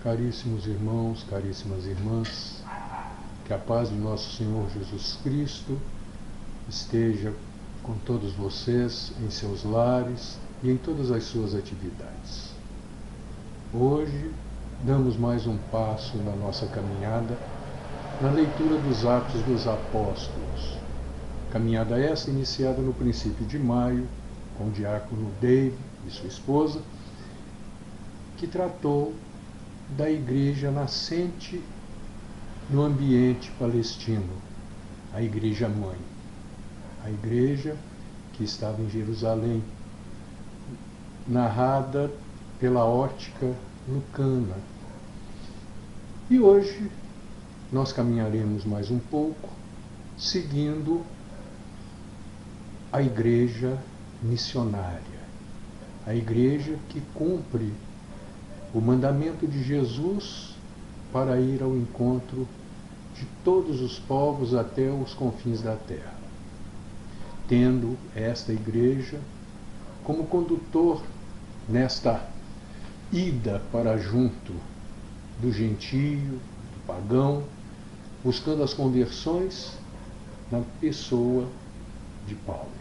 Caríssimos irmãos, caríssimas irmãs, que a paz de nosso Senhor Jesus Cristo esteja com todos vocês em seus lares e em todas as suas atividades. Hoje damos mais um passo na nossa caminhada na leitura dos Atos dos Apóstolos. Caminhada essa iniciada no princípio de maio com o diácono David e sua esposa, que tratou da igreja nascente no ambiente palestino, a igreja mãe, a igreja que estava em Jerusalém, narrada pela ótica lucana. E hoje nós caminharemos mais um pouco, seguindo a igreja missionária, a igreja que cumpre o mandamento de Jesus para ir ao encontro de todos os povos até os confins da terra, tendo esta igreja como condutor nesta ida para junto do gentio, do pagão, buscando as conversões na pessoa de Paulo.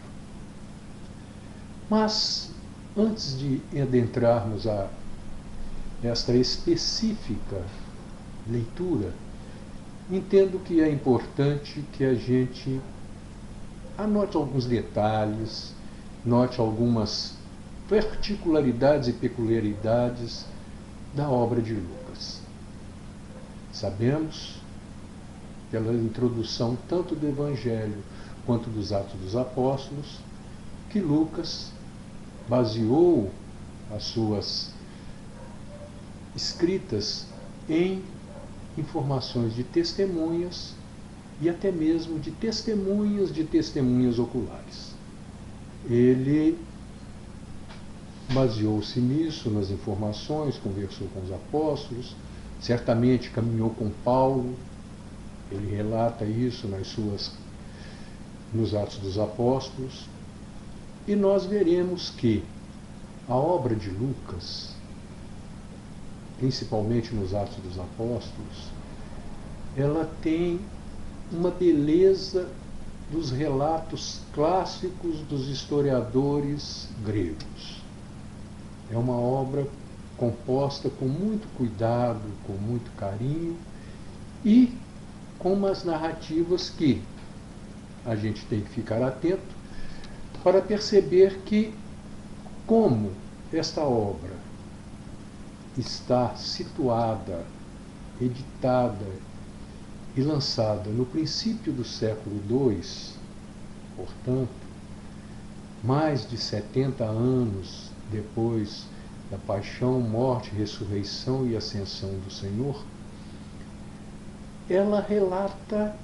Mas, antes de adentrarmos a esta específica leitura, entendo que é importante que a gente anote alguns detalhes, note algumas particularidades e peculiaridades da obra de Lucas. Sabemos, pela introdução tanto do Evangelho quanto dos Atos dos Apóstolos, que Lucas baseou as suas escritas em informações de testemunhas e até mesmo de testemunhas oculares. Ele baseou-se nisso, nas informações, conversou com os apóstolos, certamente caminhou com Paulo, ele relata isso nos Atos dos Apóstolos, e nós veremos que a obra de Lucas, principalmente nos Atos dos Apóstolos, ela tem uma beleza dos relatos clássicos dos historiadores gregos. É uma obra composta com muito cuidado, com muito carinho e com umas narrativas que a gente tem que ficar atento para perceber que, como esta obra está situada, editada e lançada no princípio do século II, portanto, mais de 70 anos depois da paixão, morte, ressurreição e ascensão do Senhor, ela relata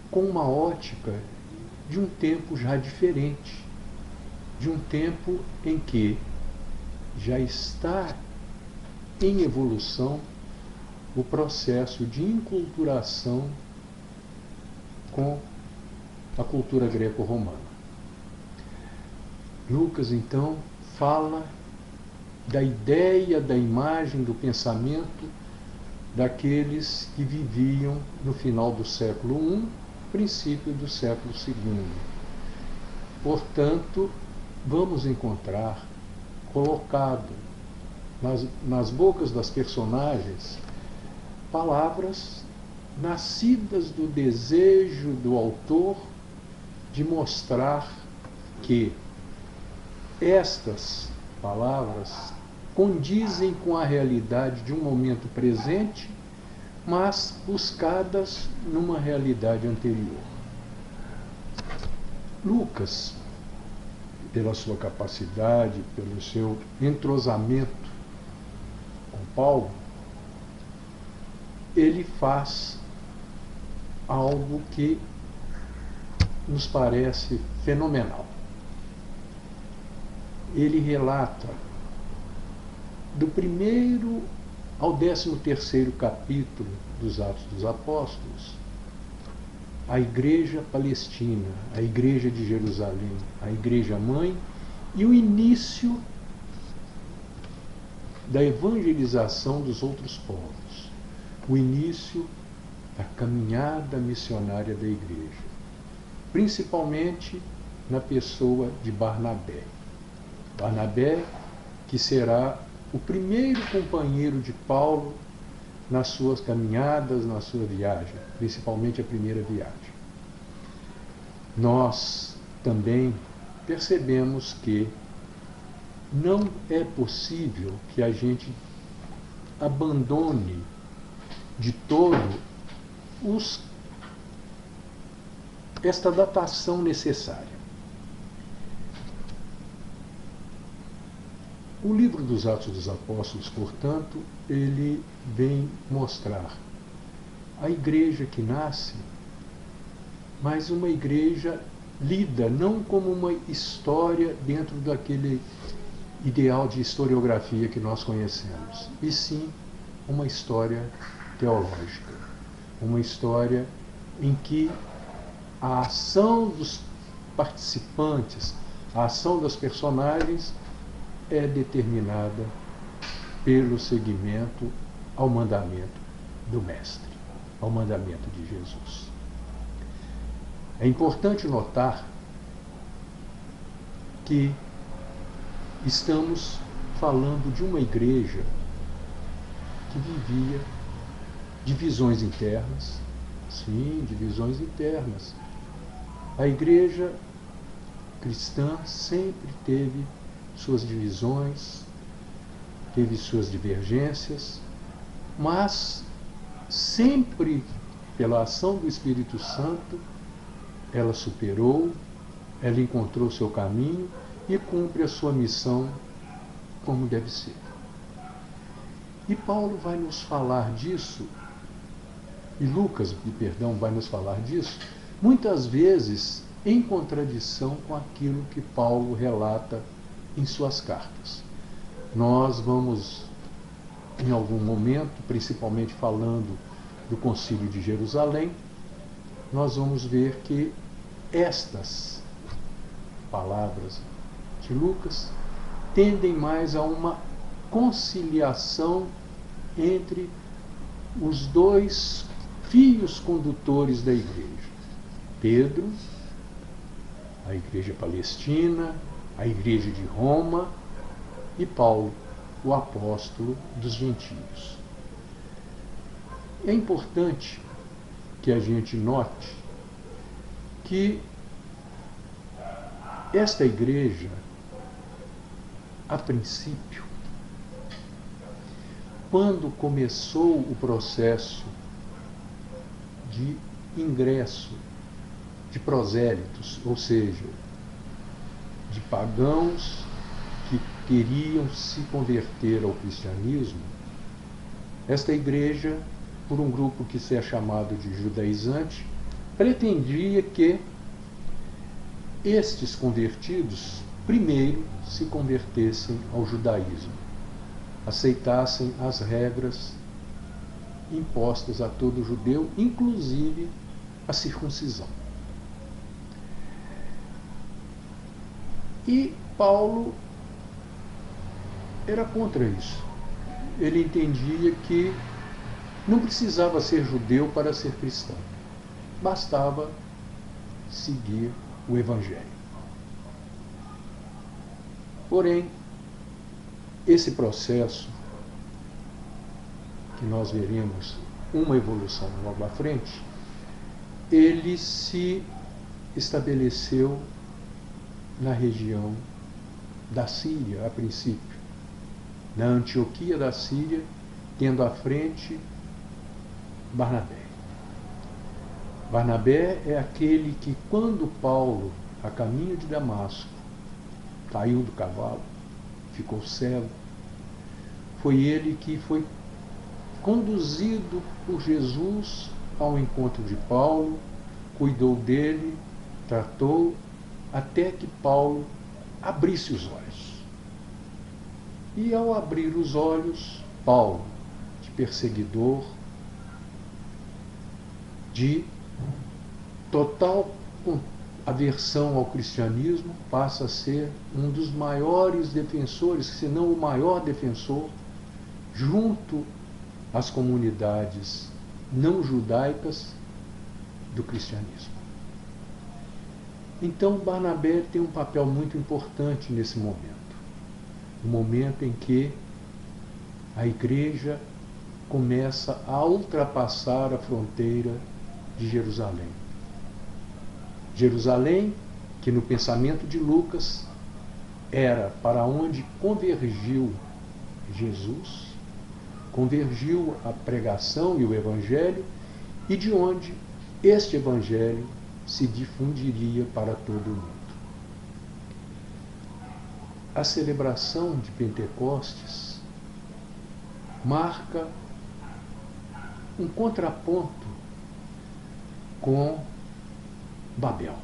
com uma ótica de um tempo já diferente, de um tempo em que já está em evolução o processo de inculturação com a cultura greco-romana. Lucas, então, fala da ideia, da imagem, do pensamento daqueles que viviam no final do século I, princípio do século II. Portanto, vamos encontrar colocado nas bocas das personagens palavras nascidas do desejo do autor de mostrar que estas palavras condizem com a realidade de um momento presente, mas buscadas numa realidade anterior. Lucas, pela sua capacidade, pelo seu entrosamento com Paulo, ele faz algo que nos parece fenomenal. Ele relata do 1º ao 13º capítulo dos Atos dos Apóstolos a igreja palestina, a igreja de Jerusalém, a igreja mãe e o início da evangelização dos outros povos, o início da caminhada missionária da igreja, principalmente na pessoa de Barnabé. Barnabé, que será o primeiro companheiro de Paulo nas suas caminhadas, na sua viagem, principalmente a primeira viagem. Nós também percebemos que não é possível que a gente abandone de todo esta datação necessária. O livro dos Atos dos Apóstolos, portanto, ele vem mostrar a igreja que nasce, mas uma igreja lida não como uma história dentro daquele ideal de historiografia que nós conhecemos, e sim uma história teológica, uma história em que a ação dos participantes, a ação dos personagens é determinada pelo seguimento ao mandamento do Mestre, ao mandamento de Jesus. É importante notar que estamos falando de uma igreja que vivia divisões internas. Sim, divisões internas. A igreja cristã sempre teve suas divisões, teve suas divergências, mas sempre, pela ação do Espírito Santo, ela superou, ela encontrou seu caminho e cumpre a sua missão como deve ser. E Paulo vai nos falar disso, e Lucas, vai nos falar disso, muitas vezes em contradição com aquilo que Paulo relata em suas cartas. Nós vamos, em algum momento, principalmente falando do Concílio de Jerusalém, nós vamos ver que estas palavras de Lucas tendem mais a uma conciliação entre os dois fios condutores da igreja. Pedro, a igreja palestina, a igreja de Roma, e Paulo, o apóstolo dos gentios. É importante que a gente note que esta igreja, a princípio, quando começou o processo de ingresso de prosélitos, ou seja, de pagãos que queriam se converter ao cristianismo, esta igreja, por um grupo que se é chamado de judaizante, pretendia que estes convertidos primeiro se convertessem ao judaísmo, aceitassem as regras impostas a todo judeu, inclusive a circuncisão. E Paulo era contra isso. Ele entendia que não precisava ser judeu para ser cristão. Bastava seguir o Evangelho. Porém, esse processo, que nós veremos uma evolução logo à frente, ele se estabeleceu na região da Síria, a princípio, na Antioquia da Síria, tendo à frente Barnabé. Barnabé é aquele que, quando Paulo, a caminho de Damasco, caiu do cavalo, ficou cego, foi ele que foi conduzido por Jesus ao encontro de Paulo, cuidou dele, tratou, até que Paulo abrisse os olhos. E ao abrir os olhos, Paulo, de perseguidor, de total aversão ao cristianismo, passa a ser um dos maiores defensores, se não o maior defensor junto às comunidades não judaicas do cristianismo. Então Barnabé tem um papel muito importante nesse momento. O momento em que a igreja começa a ultrapassar a fronteira de Jerusalém. Jerusalém, que no pensamento de Lucas era para onde convergiu Jesus, convergiu a pregação e o evangelho, e de onde este evangelho se difundiria para todo o mundo. A celebração de Pentecostes marca um contraponto com Babel.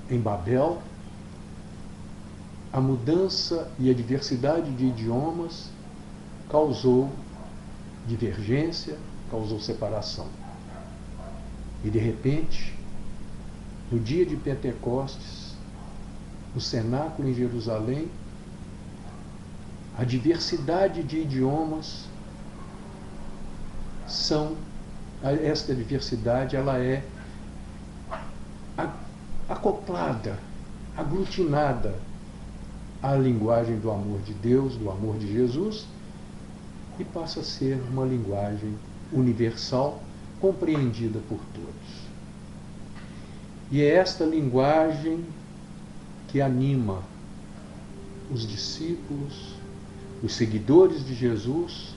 Em Babel, a mudança e a diversidade de idiomas causou divergência, causou separação. E de repente, no dia de Pentecostes, no cenáculo em Jerusalém, a diversidade de idiomas esta diversidade ela é acoplada, aglutinada à linguagem do amor de Deus, do amor de Jesus, e passa a ser uma linguagem universal, compreendida por todos. E é esta linguagem que anima os discípulos, os seguidores de Jesus,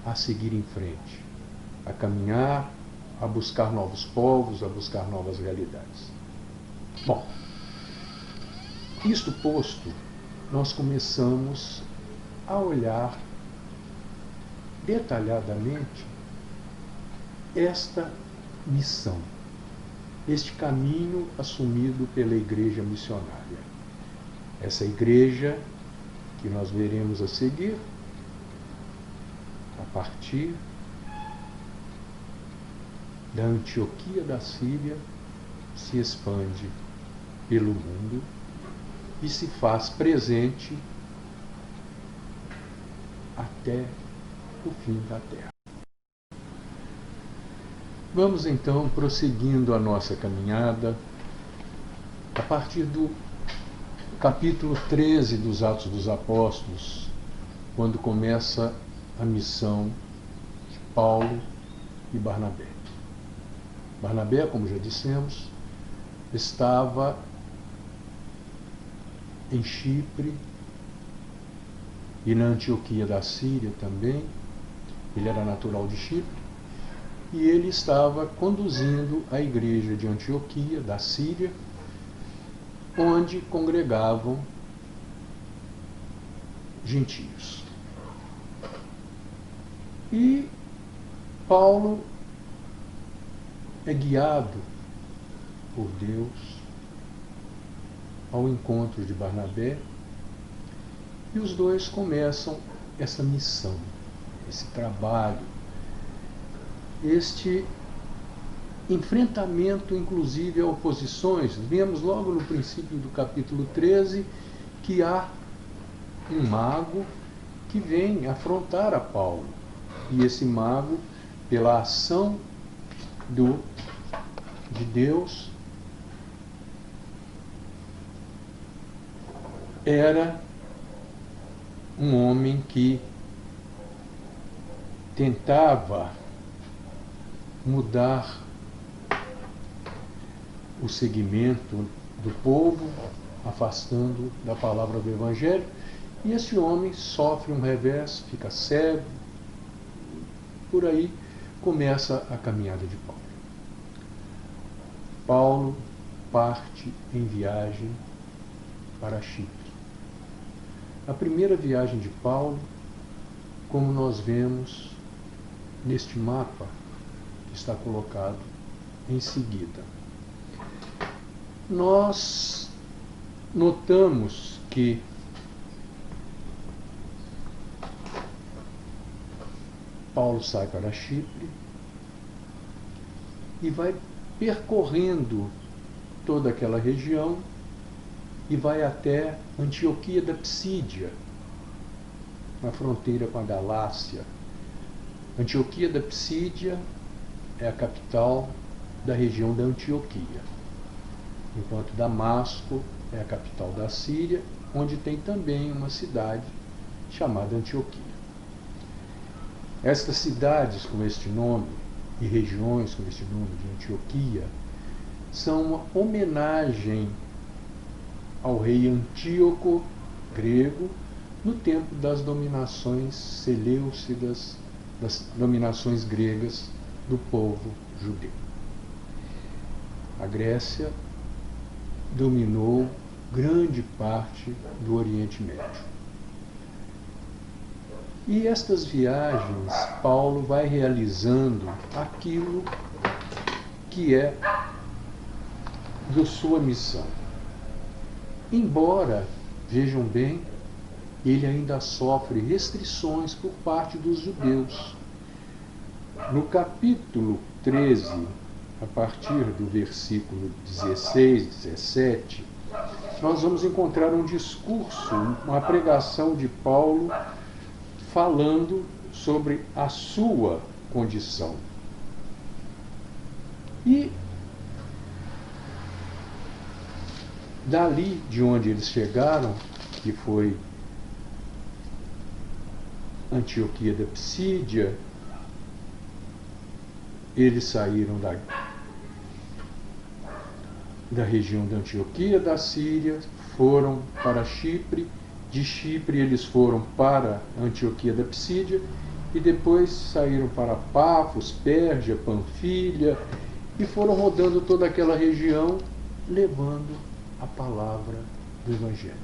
a seguir em frente, a caminhar, a buscar novos povos, a buscar novas realidades. Bom, isto posto, nós começamos a olhar detalhadamente esta missão, este caminho assumido pela igreja missionária. Essa igreja que nós veremos a seguir, a partir da Antioquia da Síria, se expande pelo mundo e se faz presente até o fim da terra. Vamos então prosseguindo a nossa caminhada a partir do capítulo 13 dos Atos dos Apóstolos, quando começa a missão de Paulo e Barnabé. Barnabé, como já dissemos, estava em Chipre e na Antioquia da Síria também. Ele era natural de Chipre e ele estava conduzindo a igreja de Antioquia da Síria, onde congregavam gentios. E Paulo é guiado por Deus ao encontro de Barnabé e os dois começam essa missão, esse trabalho, este enfrentamento, inclusive, a oposições. Vemos logo no princípio do capítulo 13 que há um mago que vem afrontar a Paulo. E esse mago, pela ação de Deus, era um homem que tentava mudar o segmento do povo, afastando da palavra do Evangelho, e esse homem sofre um revés, fica cego. Por aí começa a caminhada de Paulo. Paulo parte em viagem para Chipre. A primeira viagem de Paulo, como nós vemos neste mapa que está colocado em seguida. Nós notamos que Paulo sai para Chipre e vai percorrendo toda aquela região e vai até Antioquia da Psídia, na fronteira com a Galácia. Antioquia da Psídia é a capital da região da Antioquia, enquanto Damasco é a capital da Síria, onde tem também uma cidade chamada Antioquia. Estas cidades com este nome e regiões com este nome de Antioquia são uma homenagem ao rei Antíoco grego no tempo das dominações seleucidas, das dominações gregas do povo judeu. A Grécia dominou grande parte do Oriente Médio. E estas viagens, Paulo vai realizando aquilo que é da sua missão. Embora, vejam bem, ele ainda sofre restrições por parte dos judeus. No capítulo 13, a partir do versículo 16, 17, nós vamos encontrar um discurso, uma pregação de Paulo falando sobre a sua condição. E dali de onde eles chegaram, que foi Antioquia da Psídia, eles saíram da região da Antioquia da Síria, foram para Chipre. De Chipre eles foram para Antioquia da Psídia e depois saíram para Pafos, Pérgia, Panfilha e foram rodando toda aquela região levando a palavra do Evangelho.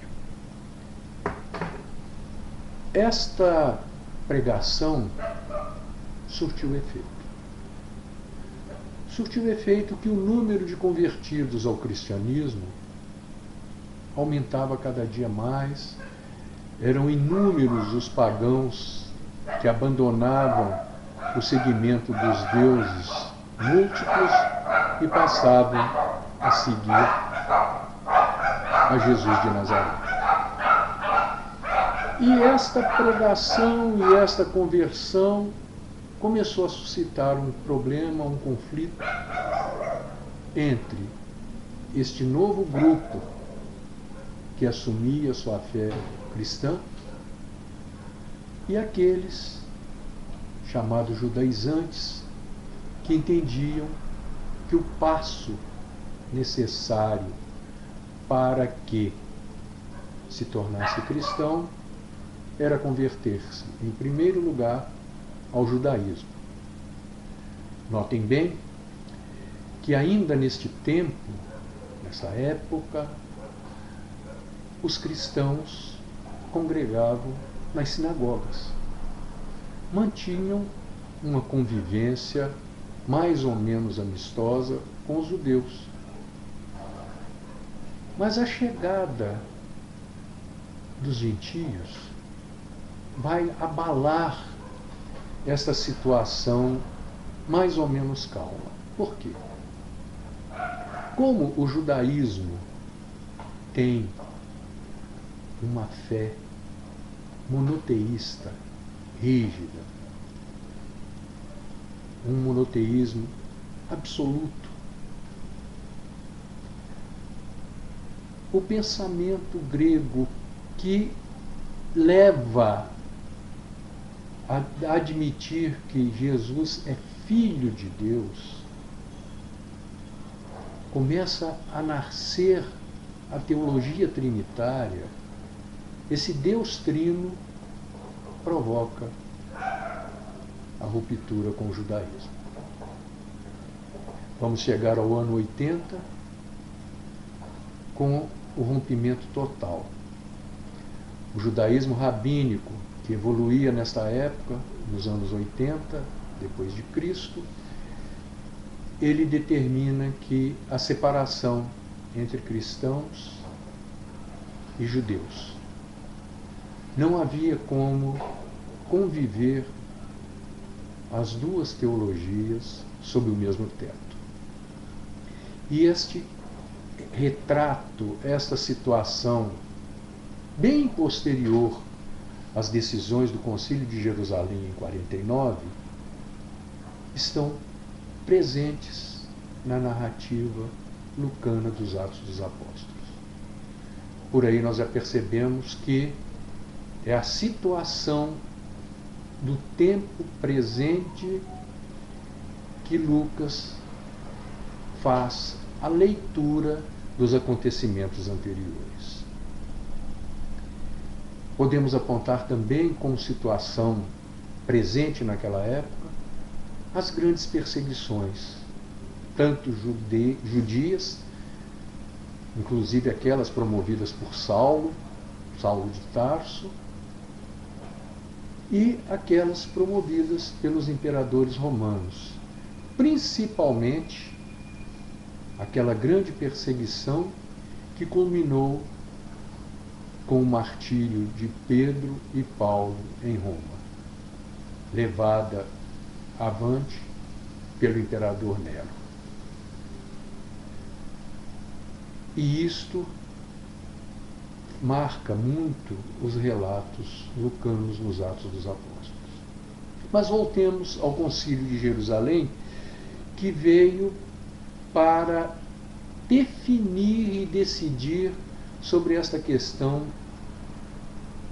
Esta pregação surtiu efeito. Surtiu efeito que o número de convertidos ao cristianismo aumentava cada dia mais. Eram inúmeros os pagãos que abandonavam o seguimento dos deuses múltiplos e passavam a seguir a Jesus de Nazaré. E esta pregação e esta conversão começou a suscitar um problema, um conflito entre este novo grupo que assumia sua fé cristã e aqueles chamados judaizantes que entendiam que o passo necessário para que se tornasse cristão era converter-se, em primeiro lugar, ao judaísmo. Notem bem que ainda neste tempo, nessa época, os cristãos congregavam nas sinagogas, mantinham uma convivência mais ou menos amistosa com os judeus. Mas a chegada dos gentios vai abalar essa situação mais ou menos calma. Por quê? Como o judaísmo tem uma fé monoteísta, rígida, um monoteísmo absoluto, o pensamento grego que leva a admitir que Jesus é Filho de Deus, começa a nascer a teologia trinitária. Esse Deus trino provoca a ruptura com o judaísmo. Vamos chegar ao ano 80 com o rompimento total. O judaísmo rabínico, que evoluía nesta época, nos anos 80, depois de Cristo, ele determina que a separação entre cristãos e judeus. Não havia como conviver as duas teologias sob o mesmo teto. E este retrato, esta situação bem posterior as decisões do Concílio de Jerusalém em 49, estão presentes na narrativa lucana dos Atos dos Apóstolos. Por aí nós já percebemos que é a situação do tempo presente que Lucas faz a leitura dos acontecimentos anteriores. Podemos apontar também como situação presente naquela época as grandes perseguições, tanto judias, inclusive aquelas promovidas por Saulo de Tarso, e aquelas promovidas pelos imperadores romanos, principalmente aquela grande perseguição que culminou com o martírio de Pedro e Paulo em Roma, levada avante pelo imperador Nero. E isto marca muito os relatos lucanos nos Atos dos Apóstolos. Mas voltemos ao Concílio de Jerusalém, que veio para definir e decidir sobre esta questão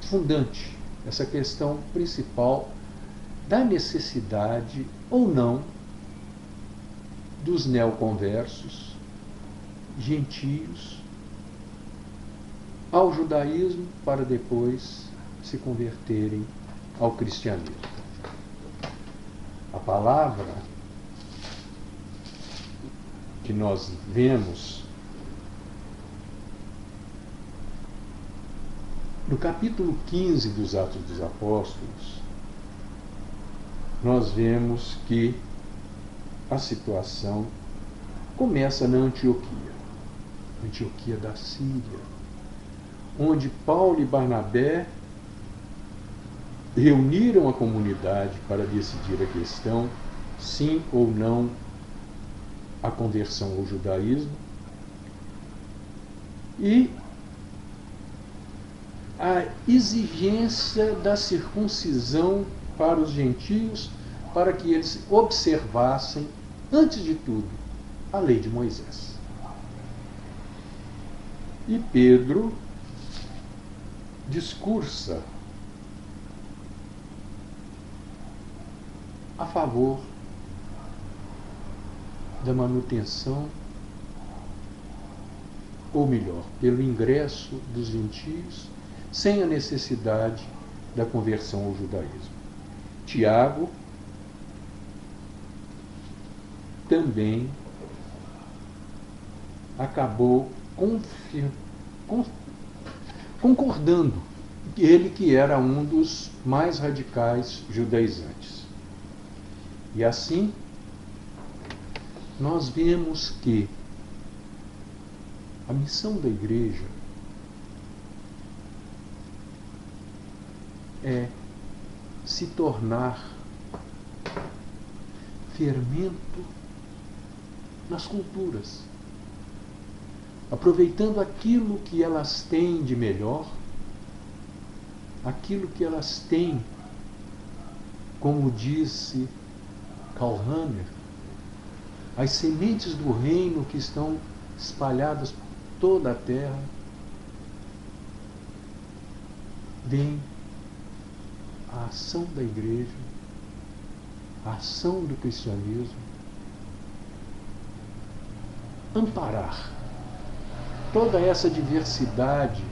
fundante, essa questão principal da necessidade ou não dos neoconversos, gentios, ao judaísmo para depois se converterem ao cristianismo. A palavra que nós vemos no capítulo 15 dos Atos dos Apóstolos, nós vemos que a situação começa na Antioquia da Síria, onde Paulo e Barnabé reuniram a comunidade para decidir a questão, sim ou não, a conversão ao judaísmo, e a exigência da circuncisão para os gentios, para que eles observassem, antes de tudo, a lei de Moisés. E Pedro discursa a favor da manutenção, ou melhor, pelo ingresso dos gentios, sem a necessidade da conversão ao judaísmo. Tiago também acabou concordando, ele que era um dos mais radicais judaizantes. E assim, nós vemos que a missão da igreja é se tornar fermento nas culturas, aproveitando aquilo que elas têm de melhor, aquilo que elas têm, como disse Karl Rahner, as sementes do reino que estão espalhadas por toda a terra, vem a ação da igreja, a ação do cristianismo, amparar toda essa diversidade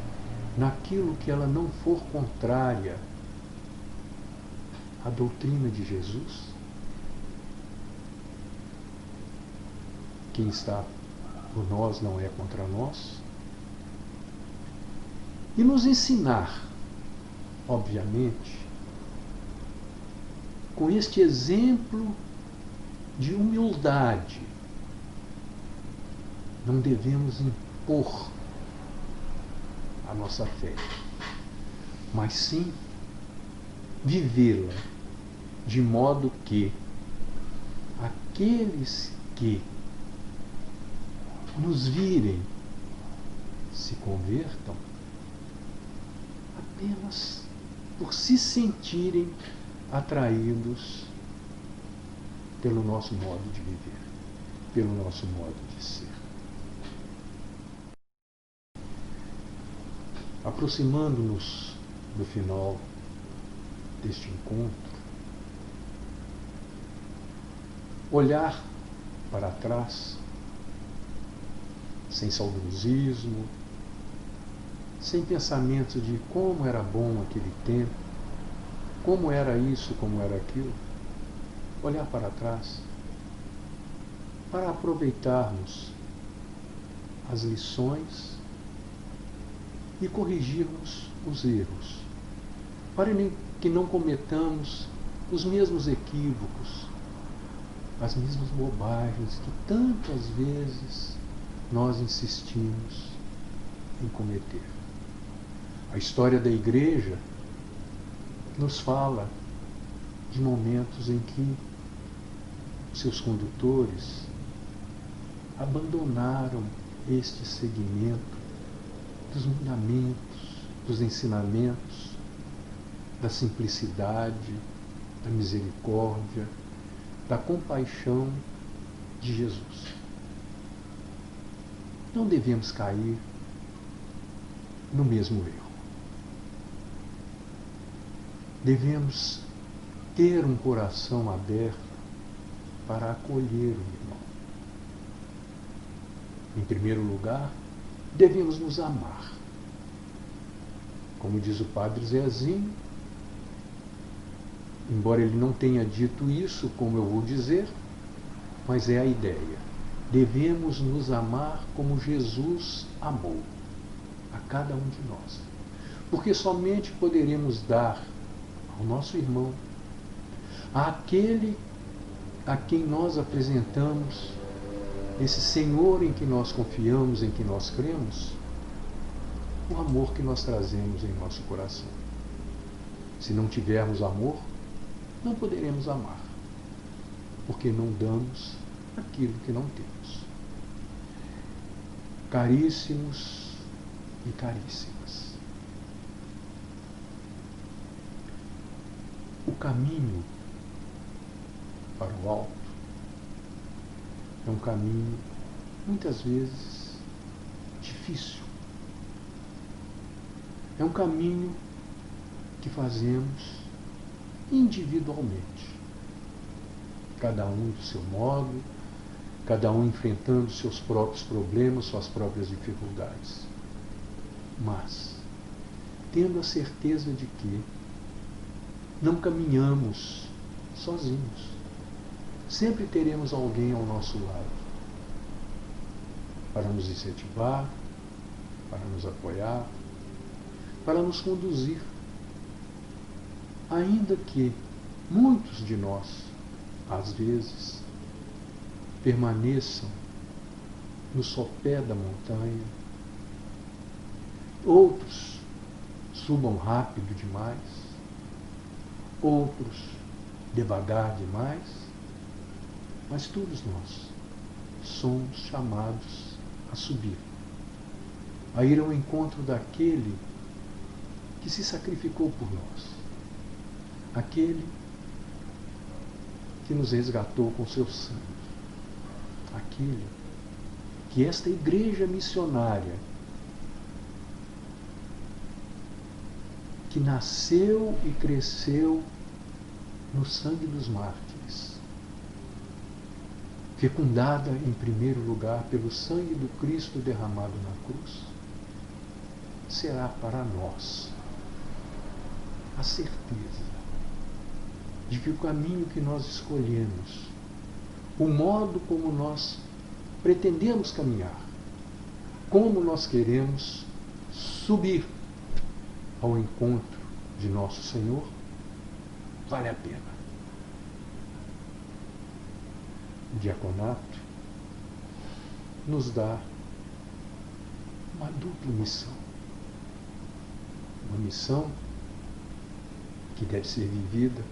naquilo que ela não for contrária à doutrina de Jesus. Quem está por nós não é contra nós. E nos ensinar, obviamente, com este exemplo de humildade. Não devemos impor a nossa fé, mas sim vivê-la de modo que aqueles que nos virem se convertam apenas por se sentirem atraídos pelo nosso modo de viver, pelo nosso modo de ser. Aproximando-nos do final deste encontro, olhar para trás, sem saudosismo, sem pensamento de como era bom aquele tempo, como era isso, como era aquilo. Olhar para trás para aproveitarmos as lições e corrigirmos os erros, para que não cometamos os mesmos equívocos, as mesmas bobagens que tantas vezes nós insistimos em cometer. A história da Igreja nos fala de momentos em que seus condutores abandonaram este segmento dos mandamentos, dos ensinamentos, da simplicidade, da misericórdia, da compaixão de Jesus. Não devemos cair no mesmo erro. Devemos ter um coração aberto para acolher o irmão. Em primeiro lugar, devemos nos amar. Como diz o Padre Zezinho, embora ele não tenha dito isso, como eu vou dizer, mas é a ideia. Devemos nos amar como Jesus amou a cada um de nós. Porque somente poderemos dar ao nosso irmão, àquele a quem nós apresentamos, esse Senhor em que nós confiamos, em que nós cremos, o amor que nós trazemos em nosso coração. Se não tivermos amor, não poderemos amar, porque não damos aquilo que não temos. Caríssimos e caríssimas, o caminho para o alto é um caminho, muitas vezes, difícil. É um caminho que fazemos individualmente, cada um do seu modo, cada um enfrentando seus próprios problemas, suas próprias dificuldades. Mas, tendo a certeza de que não caminhamos sozinhos, sempre teremos alguém ao nosso lado para nos incentivar, para nos apoiar, para nos conduzir. Ainda que muitos de nós, às vezes, permaneçam no sopé da montanha, outros subam rápido demais, outros devagar demais, mas todos nós somos chamados a subir, a ir ao encontro daquele que se sacrificou por nós, aquele que nos resgatou com seu sangue, aquele que esta igreja missionária, que nasceu e cresceu no sangue dos mártires, fecundada em primeiro lugar pelo sangue do Cristo derramado na cruz, será para nós a certeza de que o caminho que nós escolhemos, o modo como nós pretendemos caminhar, como nós queremos subir ao encontro de nosso Senhor, vale a pena. O diaconato nos dá uma dupla missão. Uma missão que deve ser vivida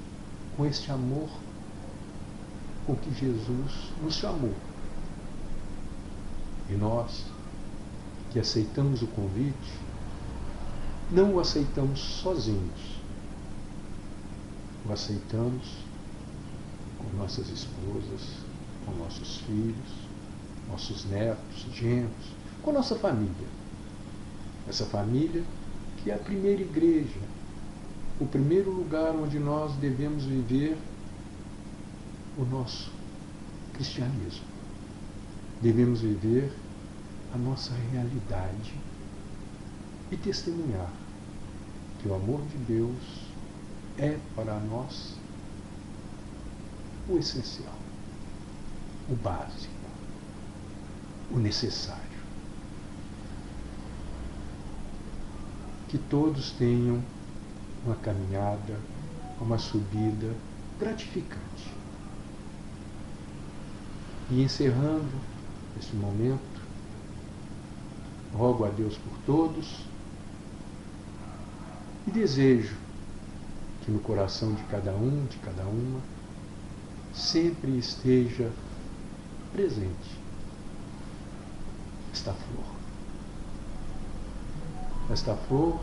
com este amor com que Jesus nos chamou. E nós, que aceitamos o convite, não o aceitamos sozinhos, o aceitamos com nossas esposas, com nossos filhos, nossos netos, genros, com nossa família. Essa família que é a primeira igreja, o primeiro lugar onde nós devemos viver o nosso cristianismo. Devemos viver a nossa realidade e testemunhar que o amor de Deus é para nós o essencial, o básico, o necessário. Que todos tenham uma caminhada, uma subida gratificante. E encerrando este momento, rogo a Deus por todos e desejo que no coração de cada um, de cada uma, sempre esteja presente esta flor. Esta flor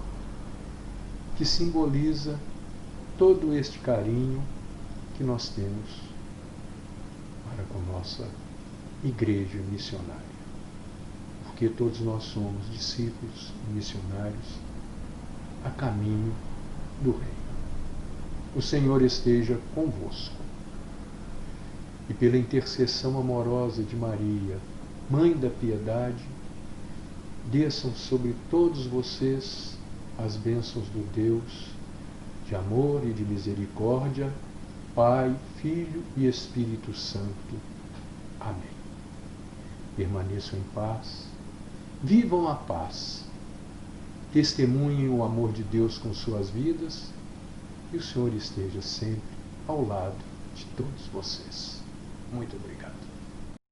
que simboliza todo este carinho que nós temos para com nossa igreja missionária. Porque todos nós somos discípulos e missionários a caminho do Reino. O Senhor esteja convosco. E pela intercessão amorosa de Maria, Mãe da Piedade, desçam sobre todos vocês as bênçãos do Deus de amor e de misericórdia, Pai, Filho e Espírito Santo. Amém. Permaneçam em paz, vivam a paz, testemunhem o amor de Deus com suas vidas e o Senhor esteja sempre ao lado de todos vocês. Muito obrigado.